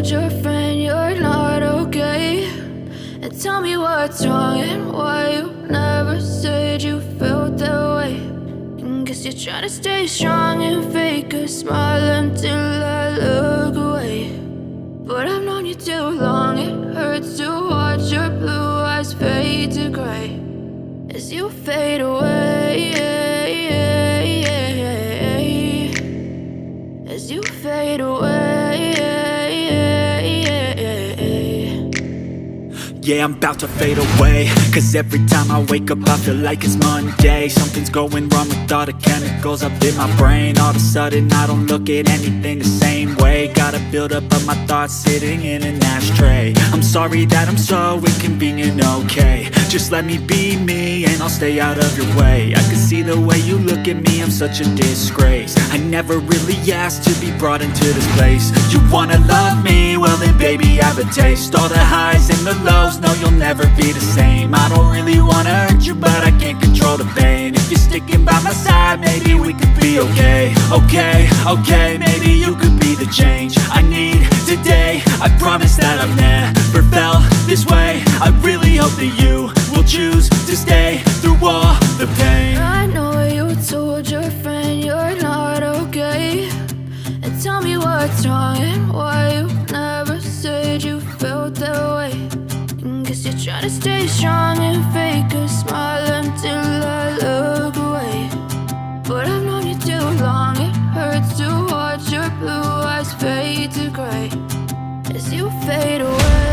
told your friend you're not okay? And tell me what's wrong and why you never said you felt that way. And guess you're trying to stay strong and fake a smile until I look away. But I've known you too long, it hurts to watch your blue eyes fade to gray as you fade away, as you fade away. Yeah, I'm about to fade away, cause every time I wake up I feel like it's Monday. Something's going wrong with all the chemicals up in my brain. All of a sudden I don't look at anything the same way. Got a buildup of my thoughts sitting in an ashtray. I'm sorry that I'm so inconvenient, okay? Just let me be me and I'll stay out of your way. I can see the way you look at me, I'm such a disgrace. I never really asked to be brought into this place. You wanna love me? Well then baby have a taste. All the highs and the lows, no you'll never be the same. I don't really wanna hurt you but I can't control the pain. If you're sticking by my side maybe we could be okay. Okay, maybe you could be the change I need today. I promise that I've never felt this way. I really hope that you will choose to stay through all the pain. I know you told your friend you're not okay. And tell me what's wrong and why you never said you felt that way. And guess you're trying to stay strong and fake a smile until I look away. But I've known you too long, it hurts to watch your blue eyes fade to gray as you fade away.